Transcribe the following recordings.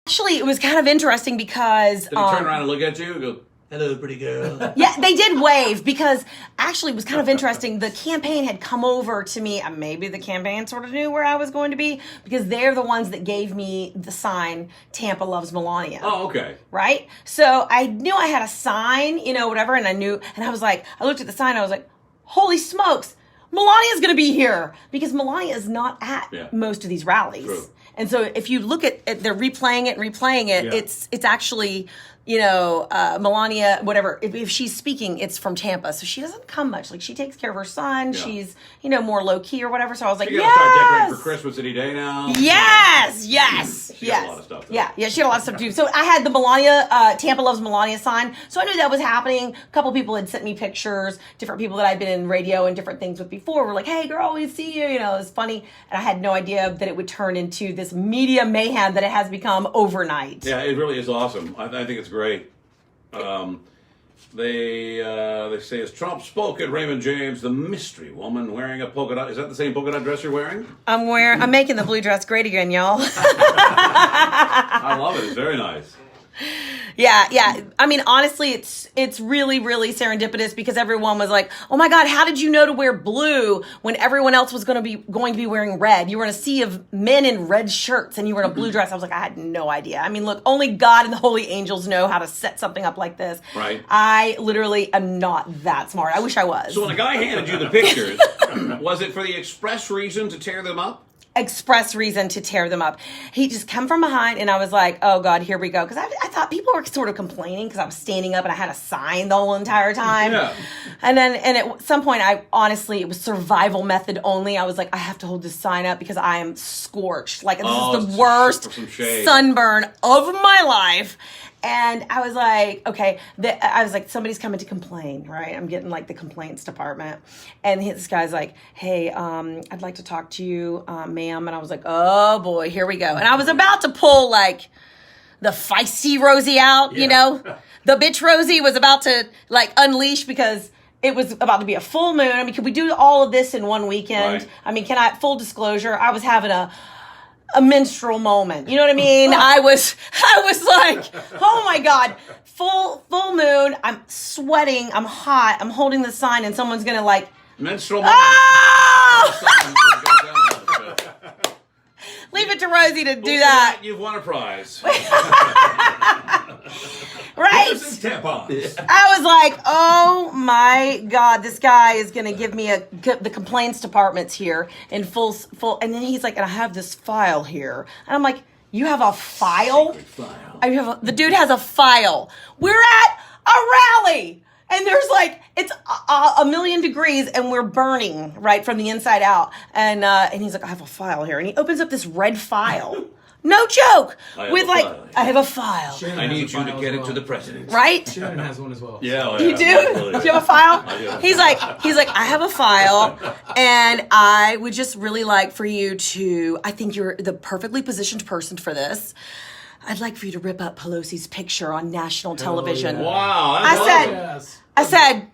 Actually, it was kind of interesting because... Did he turn around and look at you and go, hello, pretty girl? Yeah, they did wave because actually it was kind of interesting. The campaign had come over to me. Maybe the campaign sort of knew where I was going to be because they're the ones that gave me the sign, Tampa loves Melania. Oh, okay. Right? So I knew I had a sign, whatever, and I was like, I looked at the sign, I was like, holy smokes, Melania's going to be here because Melania is not at most of these rallies. True. And so if you look at they're replaying it, it's actually, Melania, whatever, if she's speaking, it's from Tampa. So she doesn't come much. Like, she takes care of her son. Yeah. She's, more low-key or whatever. So I was like, you gotta start decorating for Christmas any day now. Yes. She got a lot of stuff. Yeah, she had a lot of stuff to do. So I had the Melania, Tampa loves Melania sign. So I knew that was happening. A couple people had sent me pictures. Different people that I'd been in radio and different things with before were like, hey, girl, we see you. It was funny. And I had no idea that it would turn into this media mayhem that it has become overnight. Yeah, it really is awesome. I think it's great. They say, as Trump spoke at Raymond James, the mystery woman wearing a polka dot. Is that the same polka dot dress you're wearing? I'm making the blue dress great again, y'all. I love it. It's very nice. Yeah. I mean, honestly, it's really, really serendipitous because everyone was like, "Oh my God, how did you know to wear blue when everyone else was going to be wearing red? You were in a sea of men in red shirts and you were in a blue dress." I was like, I had no idea. I mean, look, only God and the holy angels know how to set something up like this. Right. I literally am not that smart. I wish I was. So when the guy handed you the pictures, was it for the express reason to tear them up? Express reason to tear them up. He just come from behind and I was like, oh God, here we go. Because I thought people were sort of complaining because I was standing up and I had a sign the whole entire time. Yeah. And at some point, it was survival method only. I was like, I have to hold this sign up because I am scorched. Like, this is the worst sunburn of my life. And I was like, okay, somebody's coming to complain, right? I'm getting like the complaints department. And this guy's like, hey, I'd like to talk to you, ma'am. And I was like, oh boy, here we go. And I was about to pull like the feisty Rosie out, The bitch Rosie was about to like unleash because it was about to be a full moon. I mean, could we do all of this in one weekend? Right. I mean, full disclosure, I was having a menstrual moment. You know what I mean? I was like, oh my God, full moon. I'm sweating. I'm hot. I'm holding the sign and someone's going to like. Menstrual moment. Oh! Leave it to Rosie to do that. You've won a prize. Right? I was like, oh my God, this guy is going to give me the complaints department's here in full. And then he's like, and I have this file here. And I'm like, you have a file? File. The dude has a file. We're at a rally. And there's like, it's a million degrees and we're burning, right, from the inside out. And he's like, I have a file here. And he opens up this red file. No joke. I have a file. I need you to get it to the president. Right? Shannon has one as well. Yeah. You do? Do you have a file? I do. He's like, I have a file, and I would just really like for you to, I think you're the perfectly positioned person for this. I'd like for you to rip up Pelosi's picture on national television. Yeah. Wow. I said,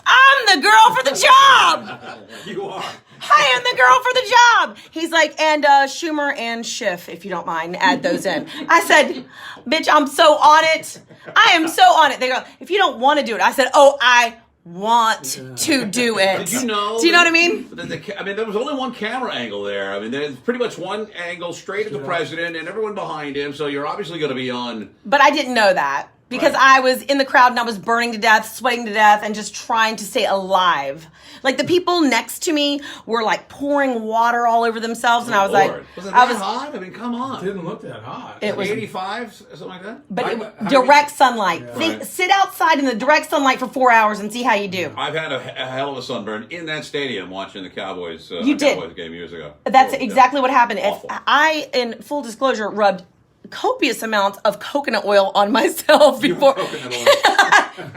I'm the girl for the job. You are. I am the girl for the job. He's like, and Schumer and Schiff, if you don't mind, add those in. I said, bitch, I'm so on it. I am so on it. They go, if you don't want to do it. I said, oh, I want to do it. Did you know? Do you know what I mean? There was only one camera angle there. I mean, there's pretty much one angle straight at the president and everyone behind him, so you're obviously going to be on. But I didn't know that. Because I was in the crowd and I was burning to death, sweating to death, and just trying to stay alive. Like, the people next to me were like pouring water all over themselves, and I was like, was it that hot? I mean, come on. It didn't look that hot. It was 85, something like that. But direct sunlight. Yeah. Sit outside in the direct sunlight for 4 hours and see how you do. I've had a hell of a sunburn in that stadium watching the Cowboys. You did. Cowboys game years ago. That's exactly what happened. Awful. I, in full disclosure, rubbed copious amounts of coconut oil on myself before.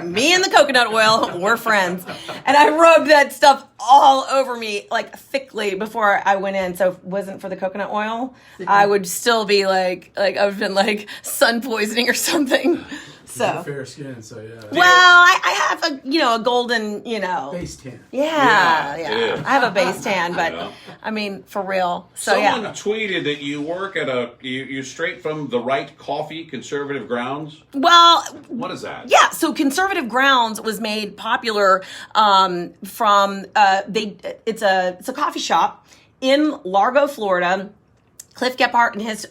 Me and the coconut oil were friends, and I rubbed that stuff all over me like thickly before I went in. So if it wasn't for the coconut oil, I would still be like I would have been like sun poisoning or something. So fair skin, so yeah. Well, I have a golden, Base tan. Yeah. Yeah. I have a base tan, but I mean, for real. So Someone tweeted that you work at you straight from the right coffee, Conservative Grounds. Well, what is that? Yeah, so Conservative Grounds was made popular from it's a coffee shop in Largo, Florida. Cliff Gephardt and his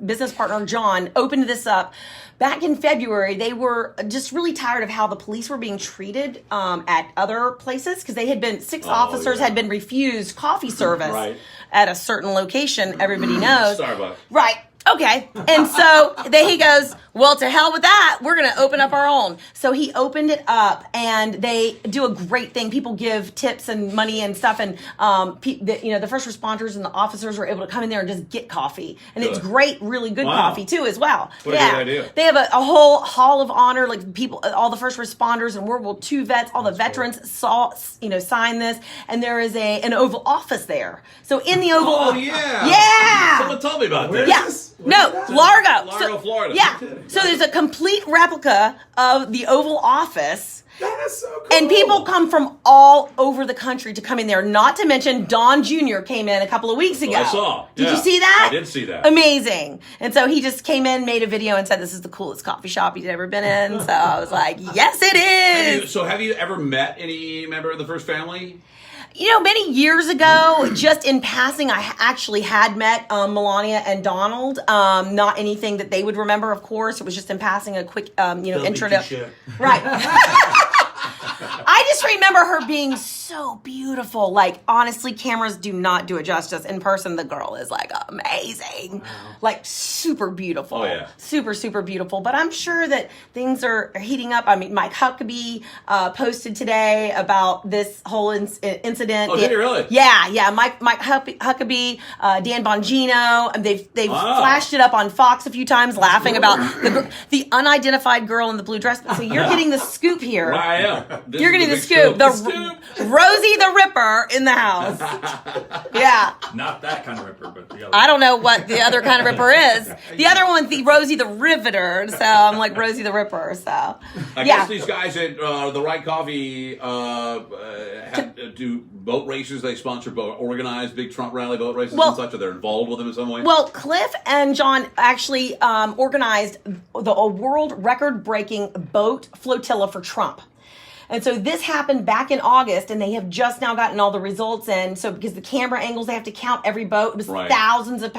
business partner John opened this up back in February. They were just really tired of how the police were being treated at other places because they had been six officers had been refused coffee service at a certain location. Everybody knows. Starbucks. Right. Okay. And so then he goes, well, to hell with that. We're going to open up our own. So he opened it up, and they do a great thing. People give tips and money and stuff, and the first responders and the officers are able to come in there and just get coffee. And it's great, really good coffee too as well. What a good idea. They have a whole hall of honor, like people, all the first responders and World War II vets, all the veterans sign this, and there is an Oval Office there. So in the Oval Oh yeah. Yeah. Someone told me about that. Yes. No, Largo. Largo, Florida. Yeah. So there's a complete replica of the Oval Office. That is so cool. And people come from all over the country to come in there. Not to mention Don Jr. came in a couple of weeks ago. I saw. Did you see that? I did see that. Amazing. And so he just came in, made a video, and said this is the coolest coffee shop he'd ever been in. So I was like, yes, it is. Have you ever met any member of the First Family? Many years ago, just in passing, I actually had met Melania and Donald. Not anything that they would remember, of course. It was just in passing, a quick, intro to. Right. I just remember her being so beautiful. Like, honestly, cameras do not do it justice. In person, the girl is like amazing. Wow. Like, super beautiful. Oh, yeah. Super, super beautiful. But I'm sure that things are heating up. I mean, Mike Huckabee posted today about this whole incident. Oh, did he really? Yeah. Mike Huckabee, Dan Bongino, and they've flashed it up on Fox a few times, laughing about the unidentified girl in the blue dress. So you're getting the scoop here. I am. You're getting the scoop. Rosie the Ripper in the house. Yeah. Not that kind of Ripper, but the other. I don't know what the other kind of Ripper is. The other one's the Rosie the Riveter. So I'm like Rosie the Ripper. So I guess these guys at the Right Coffee do boat races. They sponsor organize big Trump rally boat races and such. Are they involved with them in some way? Well, Cliff and John actually organized a world record-breaking boat flotilla for Trump. And so this happened back in August, and they have just now gotten all the results in. So because the camera angles, they have to count every boat. It was thousands of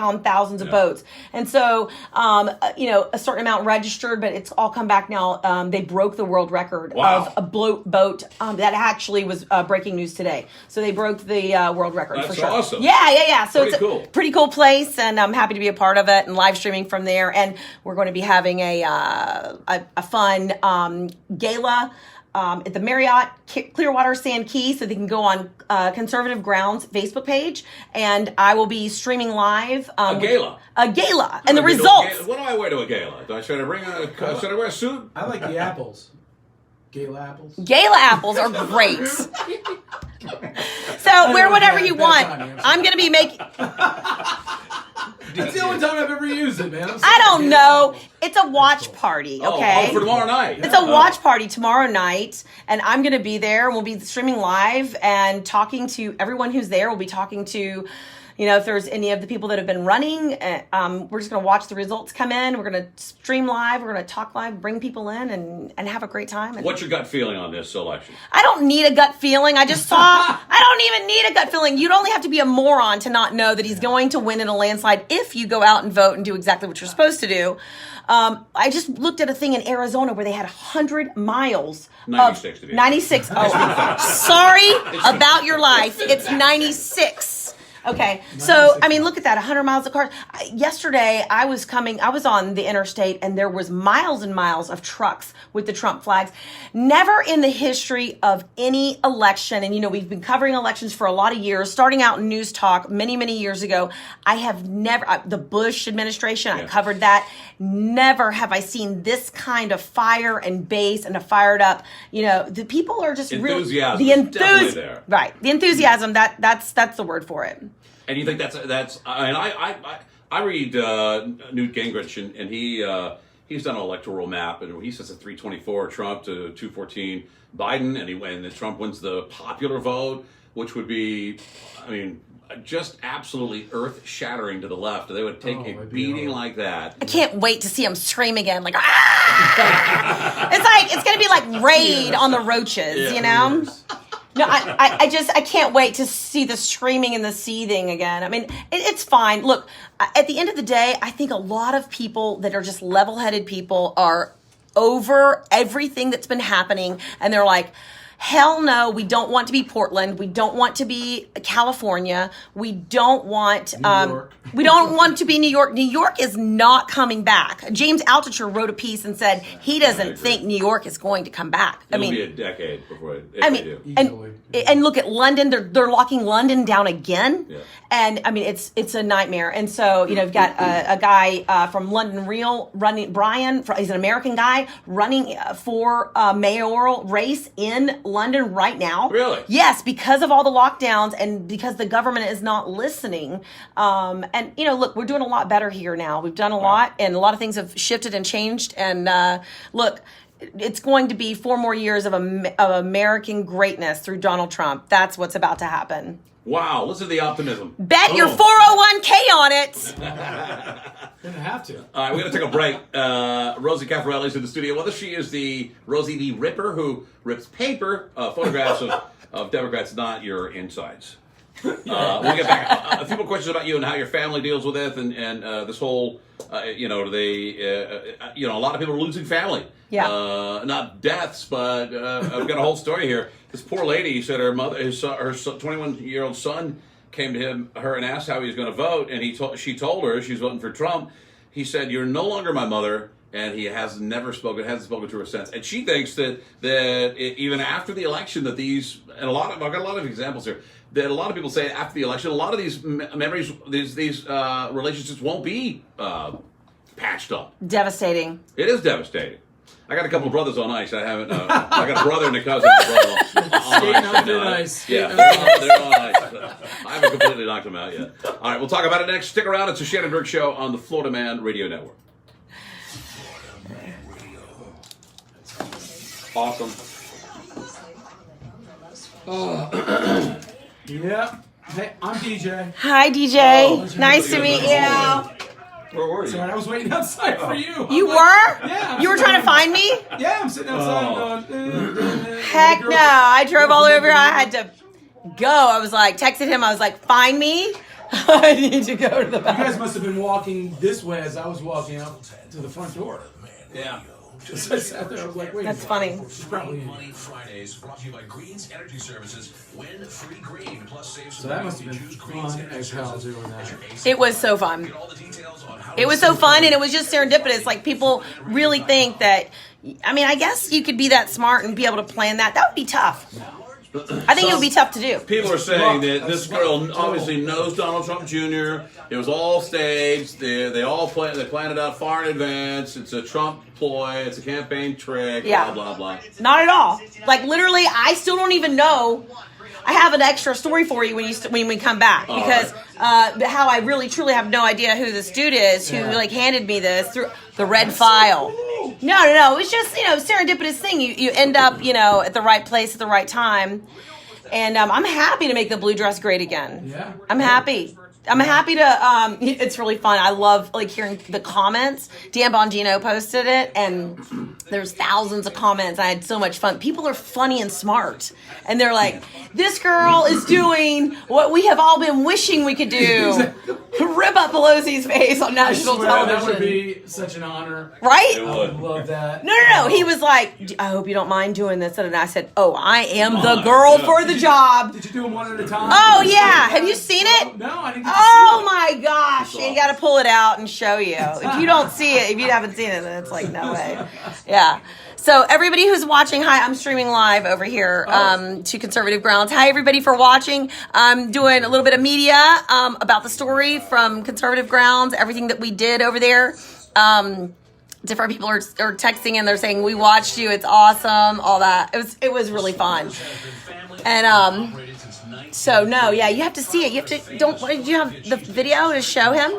boats. And so, a certain amount registered, but it's all come back now. They broke the world record of a boat that actually was breaking news today. So they broke the world record for sure. That's awesome. Yeah. So it's cool. a pretty cool place, and I'm happy to be a part of it and live streaming from there. And we're going to be having a fun gala at the Marriott Clearwater Sand Key, so they can go on Conservative Grounds Facebook page, and I will be streaming live. A gala, and the results. What do I wear to a gala? Should I wear a suit? I like the apples. Gala apples. Gala apples are great. So wear whatever you want. I'm going to be making. That's the only time I've ever used it, man. I don't know. It's a watch party, okay? Oh, for tomorrow night. It's a watch party tomorrow night, and I'm going to be there, and we'll be streaming live and talking to everyone who's there. We'll be talking to, if there's any of the people that have been running. We're just going to watch the results come in. We're going to stream live. We're going to talk live, bring people in, and have a great time. What's your gut feeling on this election? I don't need a gut feeling. I don't even need a gut feeling. You'd only have to be a moron to not know that he's going to win in a landslide if you go out and vote and do exactly what you're supposed to do. I just looked at a thing in Arizona where they had 100 miles 96 to be 96. Oh, sorry about your life. It's 96. Okay, so I mean, look at that, 100 miles of cars. Yesterday, I was on the interstate, and there was miles and miles of trucks with the Trump flags. Never in the history of any election, and we've been covering elections for a lot of years, starting out in News Talk many, many years ago. I have never, the Bush administration, I covered that. Never have I seen this kind of fire and bass and a fired up. The people are just enthusiasm. The definitely there. Right, the enthusiasm. That's the word for it. And you think that's? I mean, I read Newt Gingrich, and he he's done an electoral map, and he says a 324 Trump to 214 Biden, and Trump wins the popular vote, which would be, I mean, just absolutely earth-shattering to the left. They would take a beating like that. I can't wait to see him scream again, like, ah! It's going to be like Raid on the Roaches, you know? No, I can't wait to see the screaming and the seething again. I mean, it's fine. Look, at the end of the day, I think a lot of people that are just level-headed people are over everything that's been happening, and they're like, hell no, we don't want to be Portland. We don't want to be California. We don't want we don't want to be New York. New York is not coming back. James Altucher wrote a piece and said he doesn't think New York is going to come back. It'll be a decade before they do. And look at London. They're locking London down again. Yeah. And I mean, it's a nightmare. And so, you know, you've got a guy from London Real running, Brian, he's an American guy running for a mayoral race in London right now. Really? Yes, because of all the lockdowns and because the government is not listening. And, you know, look, we're doing a lot better here now. We've done a lot, and a lot of things have shifted and changed. And look, it's going to be 4 more years of American greatness through Donald Trump. That's what's about to happen. Wow, listen to the optimism. Bet your 401k on it. Gonna have to. All right, we're going to take a break. Rosie Cafarelli is in the studio with us. She is the Rosie the Ripper who rips paper, photographs of Democrats, not your insides. We'll get back. A few more questions about you and how your family deals with it, and this whole, you know, a lot of people are losing family. Yeah. Not deaths, but I've got a whole story here. This poor lady said her 21-year-old son came to her and asked how he was going to vote, and she told her she's voting for Trump. He said, "You're no longer my mother," and he hasn't spoken to her since. And she thinks that even after the election, that I've got a lot of examples here, that a lot of people say after the election, a lot of these memories, these relationships won't be patched up. Devastating. It is devastating. I got a couple of brothers on ice. I haven't. I got a brother and a cousin. On ice. Yeah, they're on ice. I haven't completely knocked them out yet. All right, we'll talk about it next. Stick around. It's the Shannon Burke Show on the Florida Man Radio Network. Awesome. Yeah. Hey, I'm DJ. Hi, DJ. Nice to meet you. Where were you? Sorry, I was waiting outside for you. You were? Yeah. You were trying to find me? Yeah, I'm sitting outside going, Heck no. I drove all over. I had to go. I was like, texted him. I was like, find me. I need to go to the bathroom. You guys must have been walking this way as I was walking out to the front door. Yeah. Just I sat there. I was like, wait. That's funny. Probably. Money Fridays brought to you by Greens Energy Services. Win free green plus save some So that money must have when been you choose Greens fun Energy as hell Services. doing that. It was so fun. Get all the details on how It was so fun, and it was just serendipitous. Like, people really think that, I mean, I guess you could be that smart and be able to plan that. That would be tough. I think it would be tough to do. People are saying that this girl obviously knows Donald Trump Jr. It was all staged. They planned it out far in advance. It's a Trump ploy. It's a campaign trick. Yeah. Blah, blah, blah. Not at all. Like, literally, I still don't even know. I have an extra story for you when we come back, because how I really truly have no idea who this dude is who like handed me this through the red file. No. It was just, serendipitous thing. You end up, at the right place at the right time. And I'm happy to make the blue dress great again. Yeah. I'm happy. I'm happy to, it's really fun. I love hearing the comments. Dan Bongino posted it, and there's thousands of comments. I had so much fun. People are funny and smart. And they're like, this girl is doing what we have all been wishing we could do. Rip up Pelosi's face on national television. That would be such an honor. Right? It I would. would love that. No. He was like, I hope you don't mind doing this. And I said, I am the girl for the job. Did you do them one at a time? Oh, yeah. Have you seen it? No, I didn't get to Oh see it. my gosh! You got to pull it out and show you. If you don't see it, if you haven't seen it, then it's like no way. Yeah. So everybody who's watching, hi, I'm streaming live over here to Conservative Grounds. Hi everybody for watching. I'm doing a little bit of media about the story from Conservative Grounds, everything that we did over there. Different people are texting and they're saying we watched you. It's awesome. All that. It was really fun. And so no, yeah, you have to see it. You have to do you have the video to show him?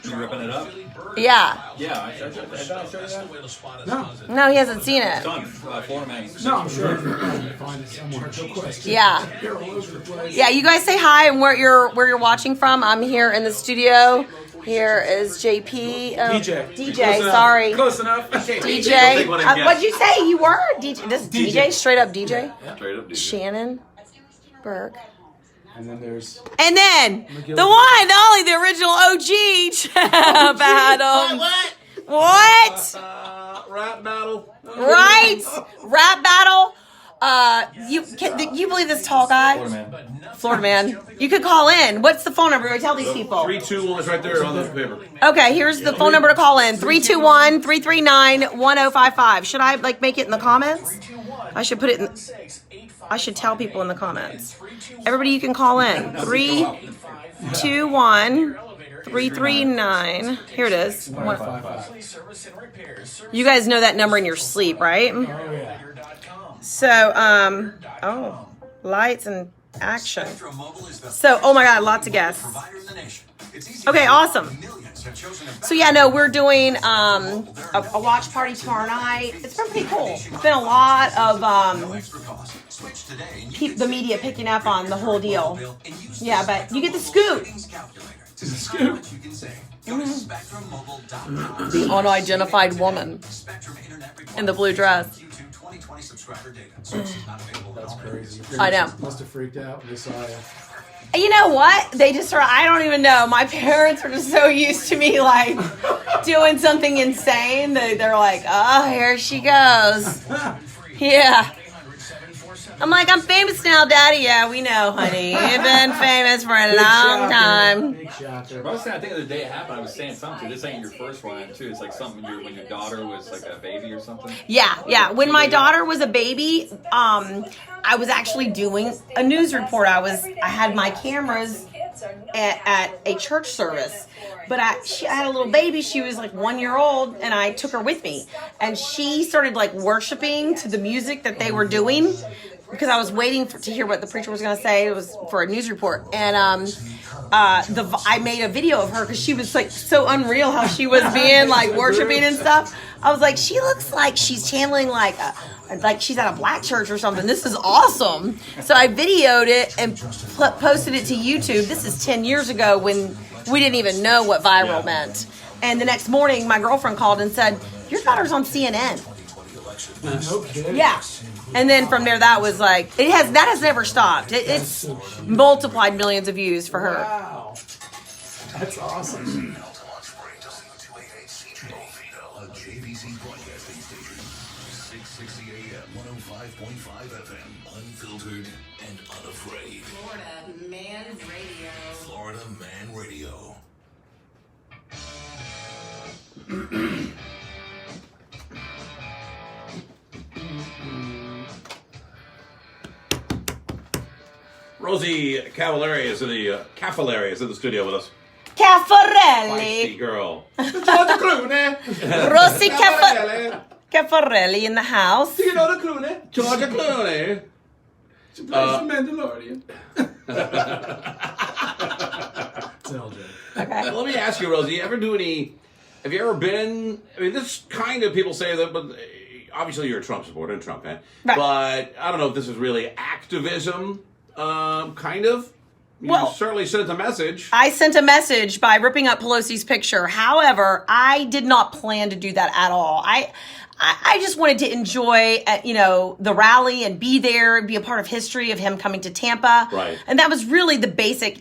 You ripping it up? Yeah. Yeah, I thought I showed you that. No, he hasn't seen it. Done. Florida man. No, I'm sure you find it somewhere. No question. Yeah. You're all over the place. Yeah, you guys say hi and where you're watching from. I'm here in the studio. Here is JP. DJ. DJ, sorry. Close enough. DJ. What'd you say? You were? DJ. This is DJ? Straight up DJ? Straight up, dude. Shannon Burke. And then there's And then the one, the only, the original OG Battle. What? Rap battle. Right? Rap battle. You believe this tall guy? Florida man. You could call in. What's the phone number? Tell these people. 321 is right there on the paper. Okay, here's the phone number to call in. 321-339-1055. Should I make it in the comments? I should put it in. I should tell people in the comments. Everybody, you can call in. 321-339. Here it is. You guys know that number in your sleep, right? oh yeah. So, lights and action. So, oh my God, lots of guests. Okay, awesome. So yeah, no, we're doing a watch party tomorrow night. It's been pretty cool. It's been a lot of the media picking up on the whole deal. Yeah, but you get the scoop. The scoop. The unidentified woman in the blue dress. That's crazy. I know. Must have freaked out when they saw you. You know what? They just are, I don't even know. My parents were just so used to me doing something insane that they're like, oh, here she goes. Yeah. I'm like, I'm famous now, Daddy. Yeah, we know, honey. You've been famous for a long time. Big shocker. I was saying, I think the day it happened, I was saying something. This ain't your first one, too. It's like something when your daughter was like a baby or something. Yeah. When my daughter was a baby, I was actually doing a news report. I had my cameras at a church service. But I had a little baby. She was 1 year old, and I took her with me. And she started worshiping to the music that they were doing because I was waiting to hear what the preacher was going to say. It was for a news report. And I made a video of her because she was so unreal how she was being worshiping and stuff. I was like, she looks like she's channeling like she's at a black church or something. This is awesome. So I videoed it and posted it to YouTube. This is 10 years ago when we didn't even know what viral meant. And the next morning, my girlfriend called and said, your daughter's on CNN. No kidding. Yeah. And then from there, that was that has never stopped. It's multiplied millions of views for her. Wow. That's awesome. JVC broadcasting station, 660 AM, 105.5 FM, unfiltered and unafraid. Florida Man Radio. Florida Man Radio. Rosie Cafarelli is in the studio with us. Cafarelli. Feisty girl. Georgia Clooney. Rosie Cafarelli in the house. You know the Clooney. Georgia Clooney. She plays the Mandalorian. Tell Jay. Okay. Let me ask you, Rosie, have you ever been, this kind of, people say that, but obviously you're a Trump supporter and Trump fan, Right. but I don't know if this is really activism, kind of. You certainly sent a message. I sent a message by ripping up Pelosi's picture. However, I did not plan to do that at all. I just wanted to enjoy, the rally and be there and be a part of history of him coming to Tampa. Right. And that was really the basic,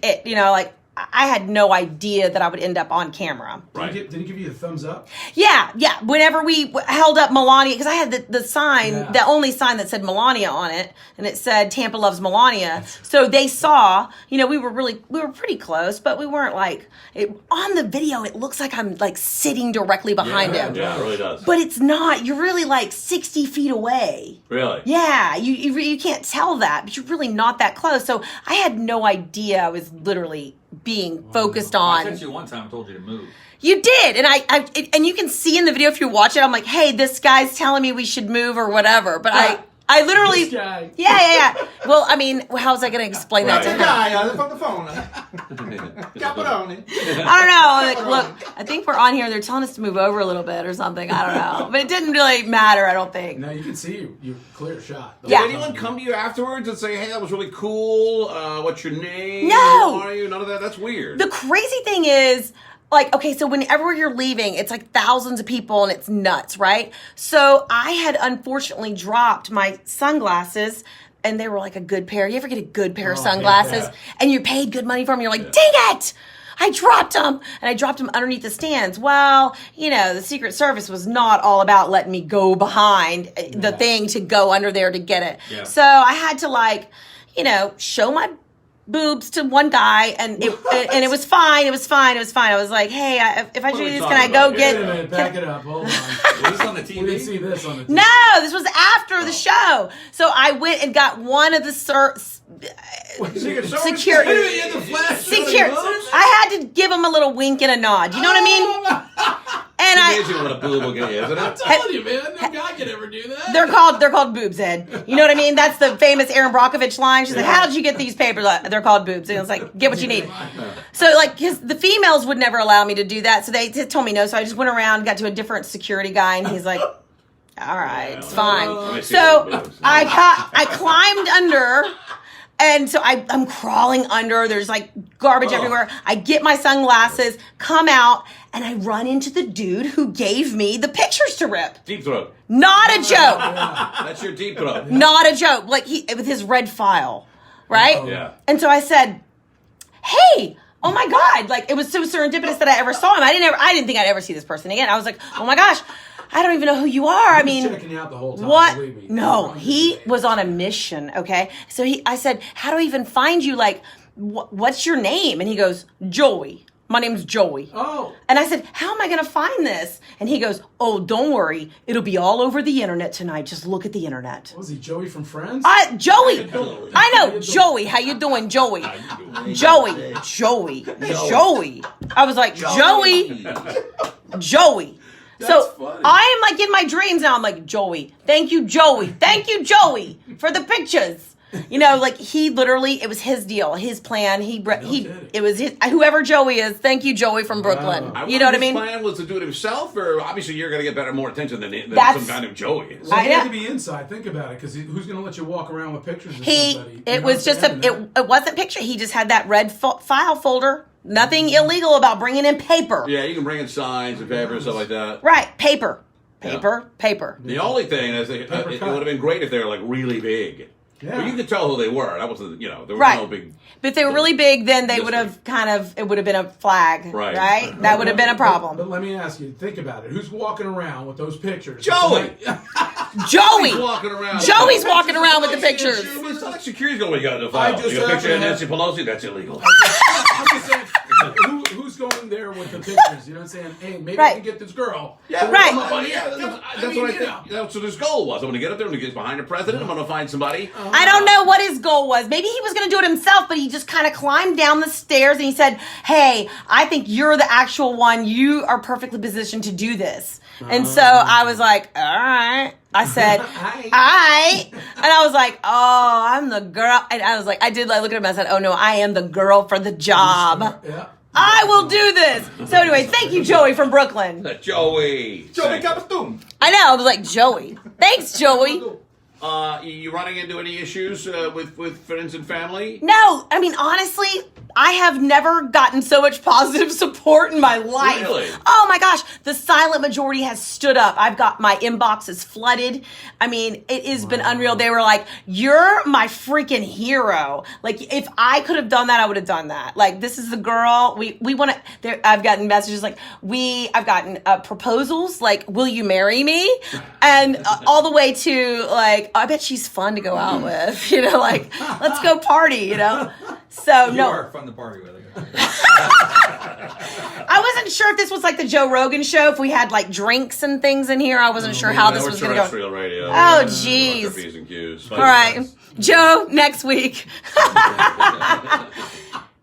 I had no idea that I would end up on camera. Right. Did he give you a thumbs up? Yeah. Whenever we held up Melania, because I had the sign, the only sign that said Melania on it, and it said Tampa loves Melania. So they saw, we were pretty close, but we weren't on the video. It looks like I'm sitting directly behind him. Yeah, it really does. But it's not. You're really 60 feet away. Really? Yeah, you can't tell that, but you're really not that close. So I had no idea I was literally being focused I on. sent you one time and told you to move. You did, and and you can see in the video if you watch it. I'm like, hey, this guy's telling me we should move or whatever, but I literally, This guy. yeah. Well, I mean, how was I going to explain that to him? From the phone. Caparoni. I don't know. Like, look, I think we're on here. They're telling us to move over a little bit or something. I don't know. But it didn't really matter, I don't think. No, you can see you clear shot. Yeah. Did anyone come to you afterwards and say, hey, that was really cool? What's your name? No. Who are you? None of that? That's weird. The crazy thing is, like, okay, so whenever you're leaving, it's like thousands of people and it's nuts, right? So I had unfortunately dropped my sunglasses and they were like a good pair. You ever get a good pair of sunglasses and you paid good money for them? You're like, dang it! I dropped them, and I dropped them underneath the stands. Well, you know, the Secret Service was not all about letting me go behind the thing to go under there to get it. Yeah. So I had to, like, you know, show my boobs to one guy, and it was fine. It was fine. I was like, hey, if I do this, can I go get? Wait a minute, back it up. Hold on. Was this on the TV? We didn't see this on the TV. No, this was after the show. So I went and got one of the security. I had to give him a little wink and a nod. You know what I mean? And it's amazing what a boob will get you, isn't it? I'm telling you, man, no guy can ever do that. They're called boobs, Ed. You know what I mean? That's the famous Erin Brockovich line. She's like, "How did you get these papers?" They're called boobs. And it's like, get what you need. So, like, the females would never allow me to do that, so they just told me no. So I just went around, got to a different security guy, and he's like, "All right, it's fine." So I climbed under. And so I'm crawling under. There's like garbage everywhere. I get my sunglasses, come out, and I run into the dude who gave me the pictures to rip. Deep throat. Not a joke. That's your deep throat. Not a joke. Like with his red file, right? Yeah. And so I said, "Hey, oh my God!" Like, it was so serendipitous that I ever saw him. I didn't think I'd ever see this person again. I was like, "Oh my gosh, I don't even know who you are." I mean, checking you out the whole time. what? Believe me. No, he was on a mission. Okay, so I said, "How do I even find you? Like, what's your name?" And he goes, "Joey. My name's Joey." Oh. And I said, "How am I going to find this?" And he goes, "Oh, don't worry. It'll be all over the internet tonight. Just look at the internet." Was he Joey from Friends? Joey. I know. Joey. How you doing, Joey? Joey. I was like, Joey. So funny. I am like in my dreams now. I'm like, Joey. Thank you, Joey. Thank you, Joey, for the pictures. You know, like, he literally, it was his deal, his plan. It was his, whoever Joey is. Thank you, Joey from Brooklyn. You know what I mean? His plan was to do it himself, or obviously you're going to get more attention than some kind of Joey is. Well, he I had know. to be inside. Think about it, because who's going to let you walk around with pictures of somebody? It was just it wasn't picture. He just had that red file folder. Nothing illegal about bringing in paper. Yeah, you can bring in signs and paper and stuff like that. Right, paper. Yeah. The only thing is, it would have been great if they were like really big. Yeah. But you could tell who they were. That wasn't, there was no big. But if they were really big, then they would have it would have been a flag. Right? That would have been a problem. But let me ask you, think about it. Who's walking around with those pictures? Joey! Joey's walking around. Joey's walking around with the pictures. It's not like security's going to got the file. You got a picture of Nancy Pelosi? That's illegal. I'm just saying, who's going there with the pictures? You know what I'm saying? Hey, maybe I can get this girl. Yeah, right. That's what I think. That's what his goal was. I'm going to get up there. I'm going to get behind the president. I'm going to find somebody. I don't know what his goal was. Maybe he was going to do it himself, but he just kind of climbed down the stairs and he said, "Hey, I think you're the actual one. You are perfectly positioned to do this." And so I was like, "All right." I said, "Hi." And I was like, "Oh, I'm the girl." And I was like, I look at him and I said, "Oh no, I am the girl for the job. Yeah. I will do this." So anyway, thank you, Joey from Brooklyn. Joey. I know. I was like, Joey. Thanks, Joey. You running into any issues with friends and family? No, I mean, honestly, I have never gotten so much positive support in my life. Really? Oh my gosh, the silent majority has stood up. I've got my inbox is flooded. I mean, it has been unreal. They were like, "You're my freaking hero." Like, if I could have done that, I would have done that. Like, this is the girl. We want to. I've gotten messages like, I've gotten proposals like, "Will you marry me?" And all the way to like, "I bet she's fun to go out with." You know, like, "Let's go party." You know. So You no. are fun to party with. I wasn't sure if this was like the Joe Rogan show, if we had like drinks and things in here. I wasn't sure how this was going to go. Terrestrial radio. Oh, jeez. P's and Q's. All right. Joe, next week.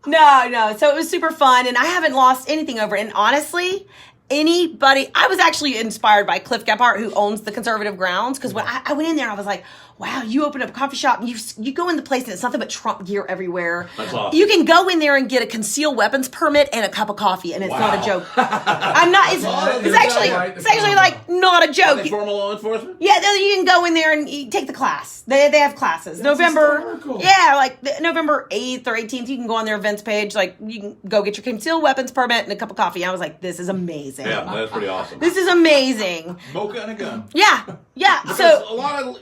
No. So it was super fun, and I haven't lost anything over it. And honestly, I was actually inspired by Cliff Gephardt, who owns the Conservative Grounds, because when I went in there, I was like, wow, you open up a coffee shop and you go in the place and it's nothing but Trump gear everywhere. That's awesome. You can go in there and get a concealed weapons permit and a cup of coffee, and it's not a joke. I'm not. It's actually like not a joke. Are they formal law enforcement? Yeah, you can go in there and you take the class. They have classes. That's November, hysterical. yeah, like November 8th or 18th. You can go on their events page. Like you can go get your concealed weapons permit and a cup of coffee. I was like, this is amazing. Yeah, that's pretty awesome. This is amazing. Mocha and a gun. Yeah. Because So a lot of,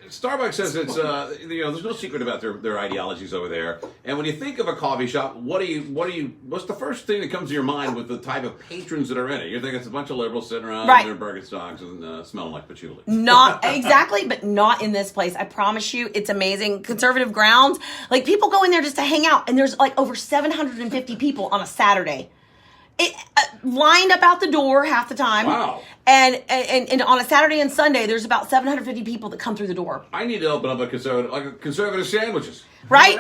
Starbucks says it's, there's no secret about their ideologies over there. And when you think of a coffee shop, what's the first thing that comes to your mind with the type of patrons that are in it? You think it's a bunch of liberals sitting around in their Birkenstocks and smelling like patchouli. not exactly, but not in this place. I promise you, it's amazing. Conservative grounds. Like people go in there just to hang out, and there's like over 750 people on a Saturday. Lined up out the door half the time. Wow. And on a Saturday and Sunday, there's about 750 people that come through the door. I need to open up a conservative sandwiches. Right?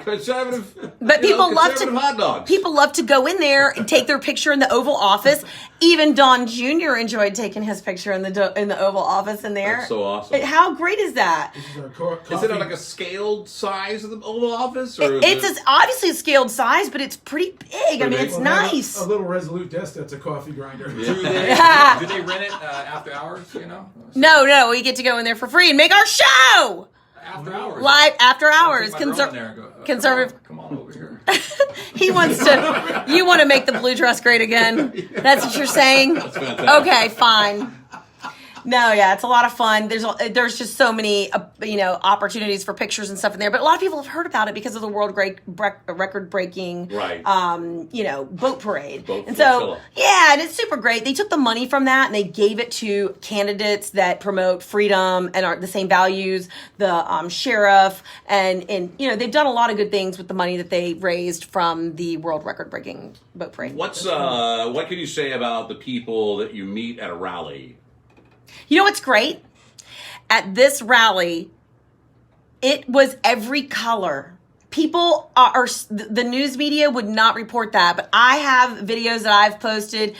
Conservative. But people love to hot dogs. People love to go in there and take their picture in the Oval Office. Even Don Jr. enjoyed taking his picture in the Oval Office in there. That's so awesome. How great is that? Is it like a scaled size of the Oval Office? Or It's obviously a scaled size, but it's pretty big. I mean, it's Well, nice. A little Resolute desk that's a coffee grinder. Do they rent it after hours? No, we get to go in there for free and make our show After hours. live after I'll hours. take my girl in there and go, Conservative. Come on over here. He wants to. You want to make the blue dress great again? That's what you're saying? fantastic. Okay, fine. No, yeah, it's a lot of fun. There's just so many opportunities for pictures and stuff in there. But a lot of people have heard about it because of the world record breaking boat parade. And so and it's super great. They took the money from that and they gave it to candidates that promote freedom and are the same values. The sheriff and they've done a lot of good things with the money that they raised from the world record breaking boat parade. What can you say about the people that you meet at a rally? You know what's great? At this rally, it was every color. People are the news media would not report that, but I have videos that I've posted.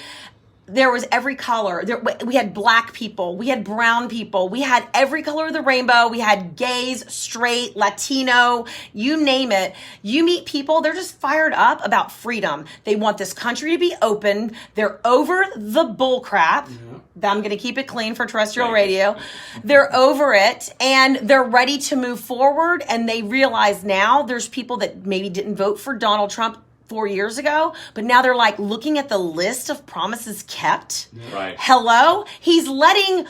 There was every color. We had black people. We had brown people. We had every color of the rainbow. We had gays, straight, Latino, you name it. You meet people, they're just fired up about freedom. They want this country to be open. They're over the bull crap. I'm going to keep it clean for terrestrial radio. They're over it, and they're ready to move forward, and they realize now there's people that maybe didn't vote for Donald Trump 4 years ago, but now they're like looking at the list of promises kept. Right. Hello? He's letting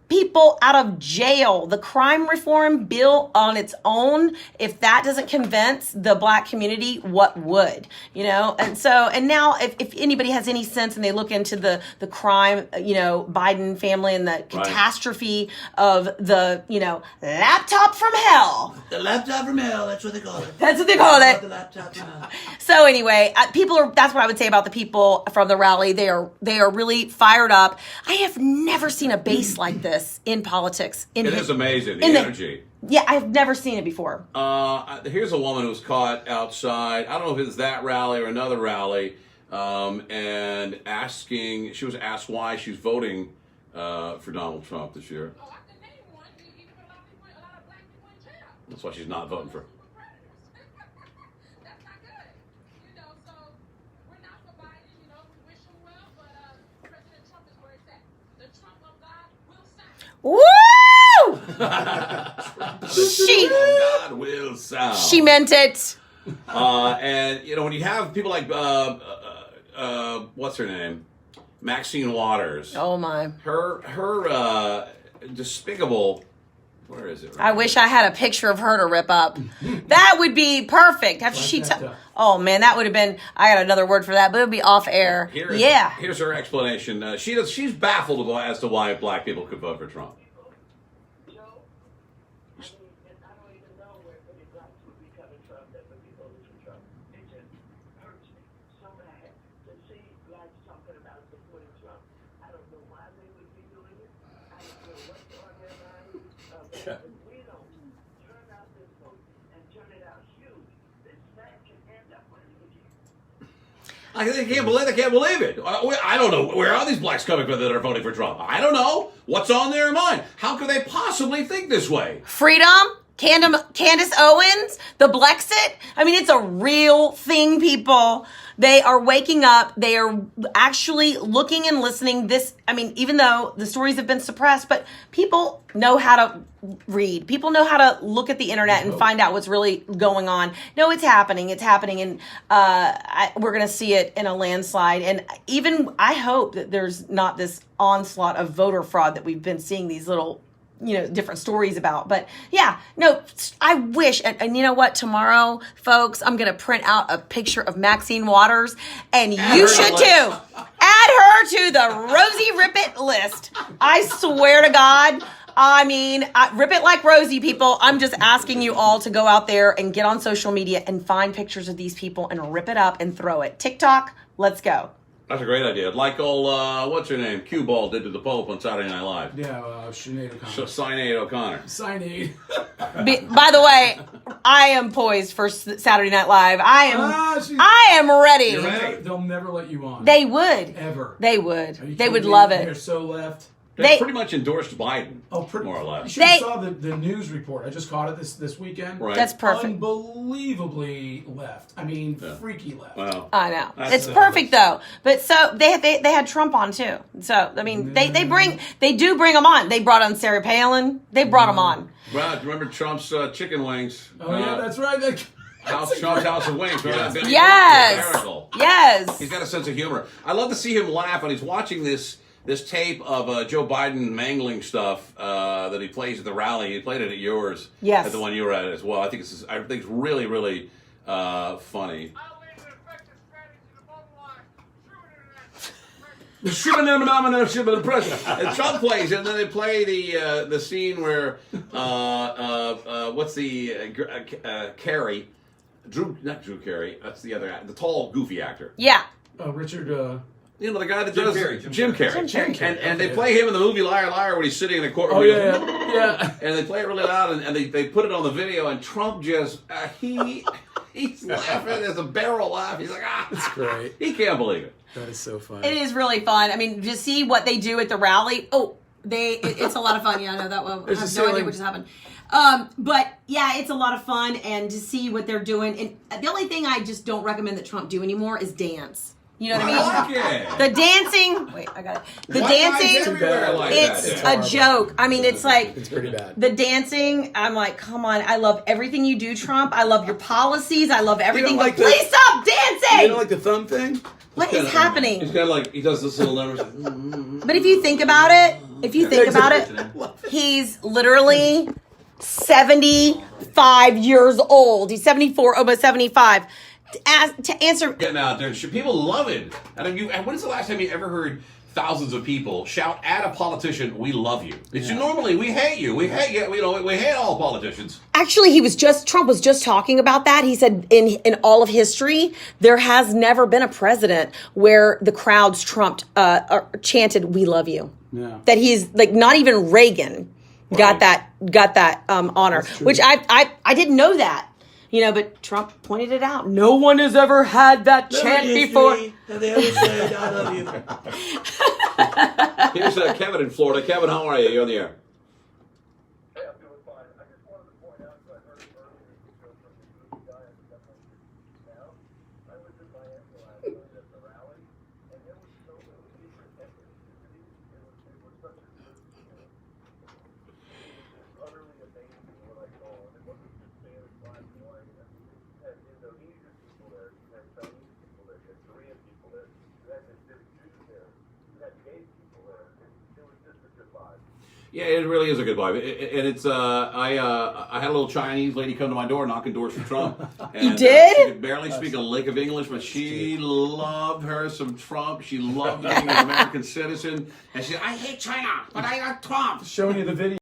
people out of jail. The crime reform bill on its own, if that doesn't convince the black community, what would? And now if anybody has any sense and they look into the crime, Biden family and the catastrophe of the, laptop from hell. The laptop from hell, that's what they call it. That's what they call it. The laptop from hell. So anyway, that's what I would say about the people from the rally. They are really fired up. I have never seen a base like this in politics. It is amazing, the energy. I've never seen it before. Here's a woman who was caught outside, I don't know if it's that rally or another rally, and she was asked why she's voting for Donald Trump this year. That's why she's not voting for. Woo! God will sound. She meant it. And when you have people like what's her name, Maxine Waters. Oh my. Her despicable. Where is it? Right I wish I had a picture of her to rip up. That would be perfect. Oh man, that would have been. I got another word for that, but it would be off air. Here's her explanation. She's baffled as to why black people could vote for Trump. I can't believe it. I don't know. Where are these blacks coming from that are voting for Trump? I don't know. What's on their mind? How could they possibly think this way? Freedom? Candace Owens? The Blexit? I mean, it's a real thing, people. They are waking up. They are actually looking and listening. Even though the stories have been suppressed, but people know how to read. People know how to look at the internet and find out what's really going on. No, it's happening. It's happening. And we're going to see it in a landslide. And even I hope that there's not this onslaught of voter fraud that we've been seeing these little different stories about. But yeah, no, I wish. And you know what? Tomorrow, folks, I'm going to print out a picture of Maxine Waters, and you should too. Add her to the Rosie Rip It list. I swear to God. I mean, rip it like Rosie, people. I'm just asking you all to go out there and get on social media and find pictures of these people and rip it up and throw it. TikTok, let's go. That's a great idea. Like old, what's her name? Cue Ball did to the Pope on Saturday Night Live. Yeah, Sinead O'Connor. Sinead O'Connor. Sinead. By the way, I am poised for Saturday Night Live. I am ready. You're ready. They'll never let you on. They would. Ever. They would. They would love They're it. so left. They pretty much endorsed Biden, more or You less. should have saw the news report. I just caught it this weekend. Right. That's perfect. Unbelievably left. I mean, freaky left. Well, I know. That's It's perfect though. But so they had Trump on too. So I mean, they do bring them on. They brought on Sarah Palin. They brought them on. Brad, remember Trump's chicken wings? Oh yeah, that's right. Trump's House of Wings. Yes. Yes. He's got a sense of humor. I love to see him laugh when he's watching this tape of Joe Biden mangling stuff that he plays at the rally. He played it at yours. Yes. At the one you were at as well. I think it's really, really funny. The Schumer president. And Trump plays, and then they play the scene where what's the Carey, not Drew Carey. That's the other guy, the tall, goofy actor. Yeah. Richard. The guy that Jim does Carrey. Jim Carrey. And they play him in the movie Liar Liar when he's sitting in the courtroom. Oh yeah. And they play it really loud, and they put it on the video, and Trump just he's laughing. There's a barrel laugh. He's like, That's great. He can't believe it. That is so funny. It is really fun. I mean, to see what they do at the rally. It's a lot of fun. Yeah, I know that one. I have no idea what just happened. But yeah, it's a lot of fun, and to see what they're doing. And the only thing I just don't recommend that Trump do anymore is dance. You know what I mean? Like it. The dancing. Wait, I got it. The dancing. It's a joke. I mean, it's like it's pretty bad. The dancing. I'm like, come on. I love everything you do, Trump. I love your policies. I love everything. But please stop dancing. You don't like the thumb thing? What is happening? He's kind of like he does this little numbers. But if you think about it, he's literally 75 years old. He's 74, almost 75. To answer, Getting out there, people love it. And when is the last time you ever heard thousands of people shout at a politician, "We love you"? It's normally we hate you. We hate you. We hate all politicians. actually, Trump was just talking about that. He said in all of history, there has never been a president where the crowds chanted, "We love you." Yeah. That he's like, not even Reagan got that honor, which I didn't know that. But Trump pointed it out. No one has ever had that chant before. They ever said, "I love you"? Here's Kevin in Florida. Kevin, how are you? You're on the air. Hey, I'm doing fine. I just wanted to point out, because I heard earlier you showed from the movie guy and now. I was in Miami last night at the rally, and it was so protected. It was such a good feeling. It was utterly amazing what I saw, and it wasn't just Spanish, black, and white. You had Indonesian people there, you had Chinese people there, you had Korean people there, you had Hasidic Jews there, you had gay people there. It was just a good vibe. Yeah, it really is a good vibe, and it's I had a little Chinese lady come to my door knocking doors for Trump. And, you did? She could barely speak a lick of English, but she loved her some Trump. She loved being an American citizen, and she said, "I hate China, but I got Trump." Showing you the video.